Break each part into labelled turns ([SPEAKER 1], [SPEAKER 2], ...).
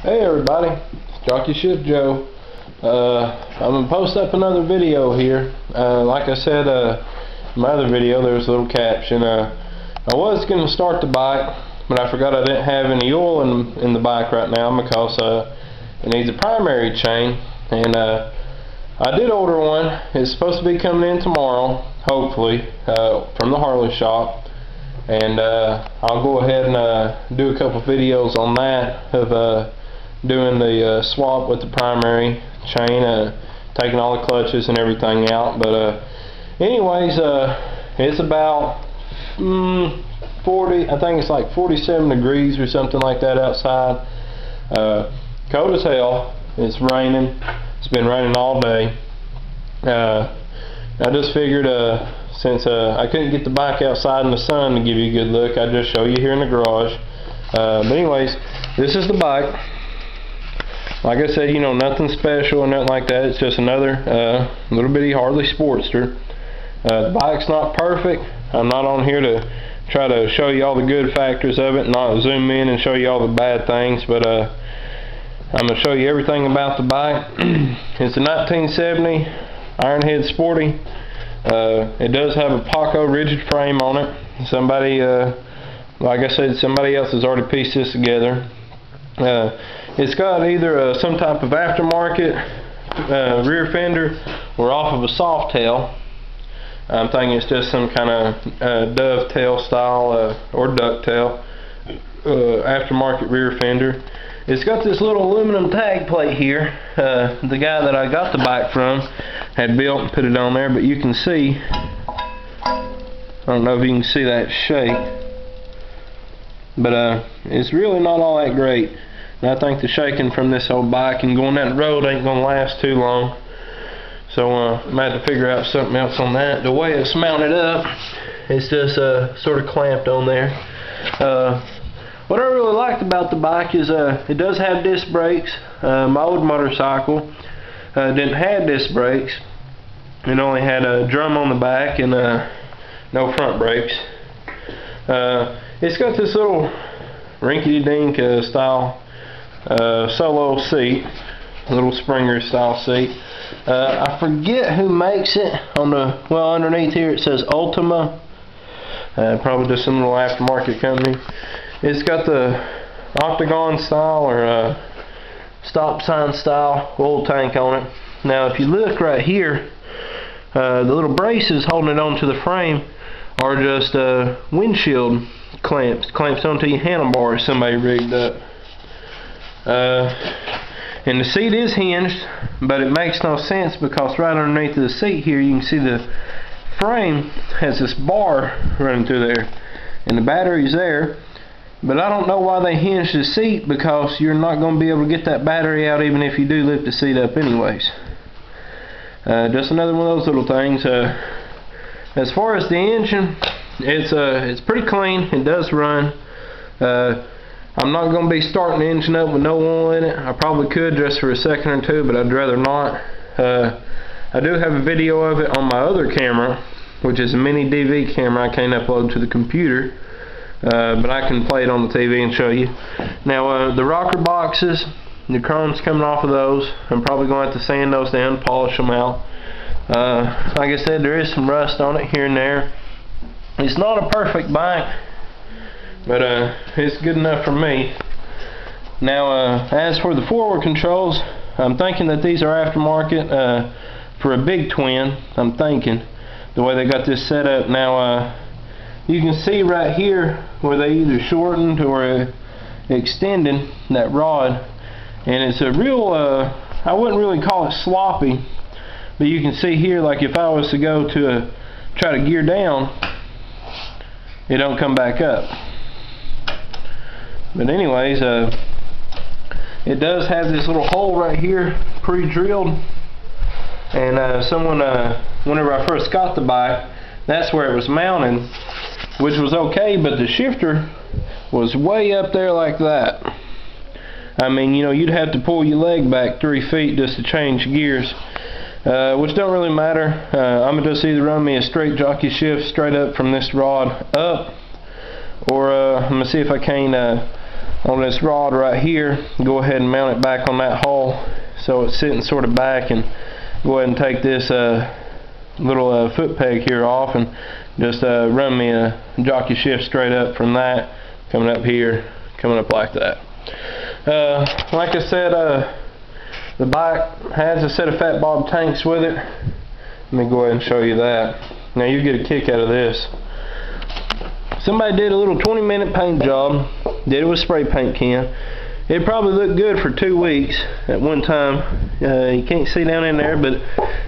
[SPEAKER 1] Hey everybody, it's Jockey Shift Joe. I'm going to post up another video here. Like I said in my other video, there was a little caption. I was going to start the bike, but I forgot I didn't have any oil in the bike right now because it needs a primary chain. And I did order one. It's supposed to be coming in tomorrow, hopefully, from the Harley shop. And I'll go ahead and do a couple videos on that of doing the swap with the primary chain, taking all the clutches and everything out. But anyways, it's about 40, I think it's like 47 degrees or something like that outside. Cold as hell. It's raining. It's been raining all day. I just figured since I couldn't get the bike outside in the sun to give you a good look, I'd just show you here in the garage. But anyways, this is the bike. Like I said, you know, nothing special or nothing like that. It's just another little bitty Harley Sportster. The bike's not perfect. I'm not on here to try to show you all the good factors of it, not zoom in and show you all the bad things, but I'm going to show you everything about the bike. It's a 1970 Ironhead Sporty. It does have a Paco rigid frame on it. Somebody, like I said, somebody else has already pieced this together. It's got either some type of aftermarket rear fender or off of a soft tail. I'm thinking it's just some kind of dovetail style or ducktail aftermarket rear fender. It's got this little aluminum tag plate here. The guy that I got the bike from had built and put it on there, but you can see, I don't know if you can see that shake, but it's really not all that great. And I think the shaking from this old bike and going down the road ain't going to last too long. So I might have to figure out something else on that. The way it's mounted up, it's just sort of clamped on there. What I really liked about the bike is it does have disc brakes. My old motorcycle didn't have disc brakes. It only had a drum on the back and no front brakes. It's got this little rinky-dink style solo seat, a little Springer style seat. I forget who makes it. On the, well, underneath here it says Ultima. Probably just some little aftermarket company. It's got the octagon style or stop sign style oil tank on it. Now if you look right here, the little braces holding it onto the frame are just windshield clamps onto your handlebars somebody rigged up. And the seat is hinged, but it makes no sense because right underneath the seat here you can see the frame has this bar running through there and the battery's there, but I don't know why they hinged the seat because you're not going to be able to get that battery out even if you do lift the seat up anyways. Just another one of those little things. As far as the engine, it's pretty clean. It does run. I'm not going to be starting the engine up with no oil in it. I probably could just for a second or two, but I'd rather not. I do have a video of it on my other camera, which is a mini DV camera I can't upload to the computer, but I can play it on the TV and show you. Now the rocker boxes, the chrome's coming off of those. I'm probably going to have to sand those down, polish them out. Like I said, there is some rust on it here and there. It's not a perfect bike, but it's good enough for me. Now as for the forward controls, I'm thinking that these are aftermarket for a big twin. I'm thinking the way they got this set up. Now you can see right here where they either shortened or extended that rod, and it's a real I wouldn't really call it sloppy, but you can see here, like if I was to go to try to gear down, it don't come back up. But anyways, it does have this little hole right here pre-drilled, and someone whenever I first got the bike, that's where it was mounted, which was okay, but the shifter was way up there like that. I mean, you know, you'd have to pull your leg back 3 feet just to change gears, which don't really matter. I'm gonna just either run me a straight jockey shift straight up from this rod up, or I'm gonna see if I can on this rod right here. Go ahead and mount it back on that hole so it's sitting sort of back, and go ahead and take this little foot peg here off and just run me a jockey shift straight up from that, coming up here, coming up like that. Like I said, the bike has a set of fat bob tanks with it. Let me go ahead and show you that. Now you get a kick out of this. Somebody did a little 20-minute paint job, did it with spray paint can. It probably looked good for 2 weeks at one time. You can't see down in there, but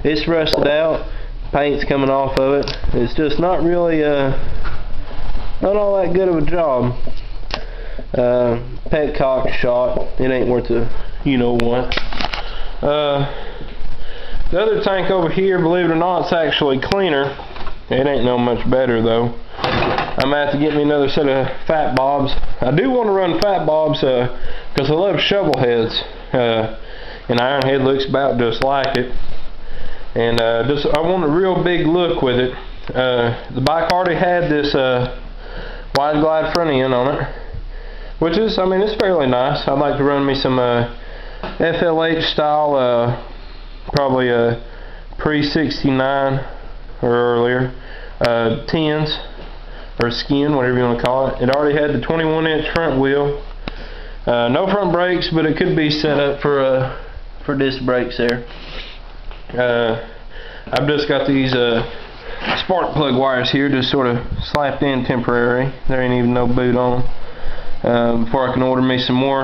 [SPEAKER 1] it's rusted out. Paint's coming off of it. It's just not really not all that good of a job. Petcock shot. It ain't worth the you know what. The other tank over here, believe it or not, it's actually cleaner. It ain't no much better though. I'm gonna have to get me another set of fat bobs. I do want to run fat bobs because I love shovel heads, and Ironhead looks about just like it. And I want a real big look with it. The bike already had this wide glide front end on it, which is, I mean, it's fairly nice. I'd like to run me some FLH style, probably a pre-69 or earlier 10s or skin, whatever you want to call it. It already had the 21-inch front wheel. No front brakes, but it could be set up for disc brakes there. I've just got these spark plug wires here just sort of slapped in temporary. There ain't even no boot on them. Before I can order me some more.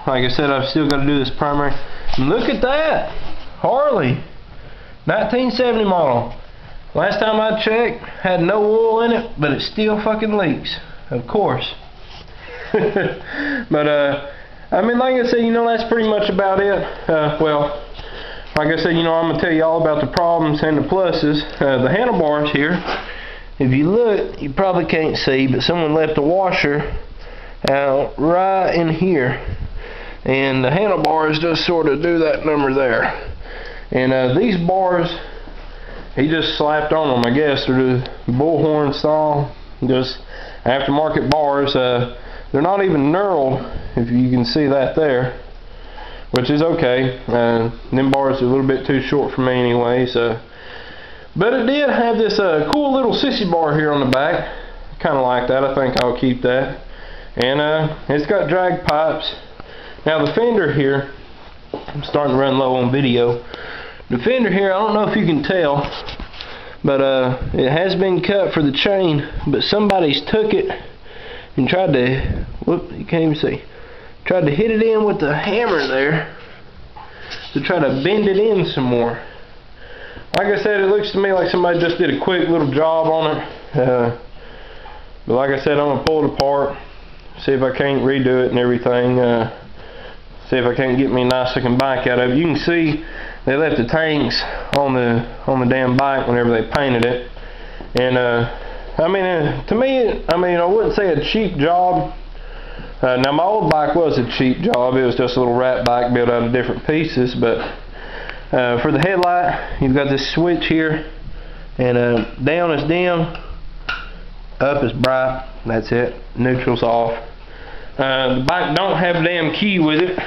[SPEAKER 1] Like I said, I've still got to do this primary. And look at that! Harley! 1970 model. Last time I checked, had no oil in it, but it still fucking leaks. Of course. But I mean, like I said, you know, that's pretty much about it. Well, like I said, you know, I'm going to tell you all about the problems and the pluses. The handlebars here, if you look, you probably can't see, but someone left a washer out right in here. And the handlebars just sort of do that number there. And these bars, he just slapped on them, I guess. They're the bullhorn style, just aftermarket bars. They're not even knurled, if you can see that there, which is okay. Them bars are a little bit too short for me anyways. But it did have this cool little sissy bar here on the back. Kind of like that. I think I'll keep that. And it's got drag pipes. Now the fender here, I'm starting to run low on video. The fender here, I don't know if you can tell, but it has been cut for the chain, but somebody's took it and tried to, whoop, you can't even see, tried to hit it in with the hammer there to try to bend it in some more. Like I said, it looks to me like somebody just did a quick little job on it. But like I said, I'm going to pull it apart, see if I can't redo it and everything. See if I can't get me a nice looking bike out of it. You can see they left the tanks on the damn bike whenever they painted it. And I mean, to me, I mean, I wouldn't say a cheap job. Now my old bike was a cheap job. It was just a little rat bike built out of different pieces. But for the headlight, you've got this switch here, and down is dim, up is bright. That's it. Neutral's off. The bike don't have a damn key with it.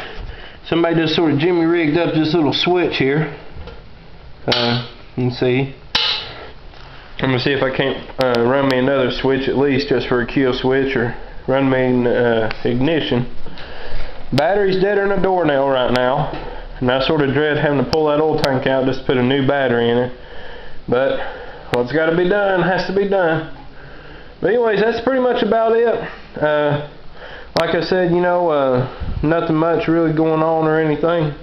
[SPEAKER 1] Somebody just sort of jimmy rigged up this little switch here. You can see. I'm gonna see if I can't run me another switch at least, just for a kill switch, or run me an ignition. Battery's deader in the door nail right now, and I sort of dread having to pull that old tank out just to put a new battery in it. But what's got to be done has to be done. But anyways, that's pretty much about it. Like I said, you know, nothing much really going on or anything.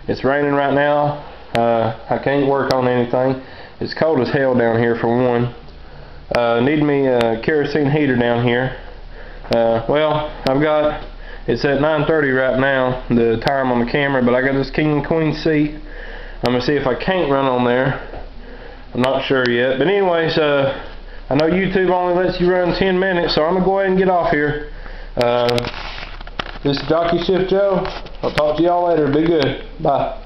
[SPEAKER 1] It's raining right now. I can't work on anything. It's cold as hell down here for one. Need me a kerosene heater down here. Well, I've got, it's at 9:30 right now, the time on the camera, but I got this king and queen seat. I'm going to see if I can't run on there. I'm not sure yet. But anyways, I know YouTube only lets you run 10 minutes, so I'm going to go ahead and get off here. This is Jockey Shift Joe. I'll talk to y'all later. Be good. Bye.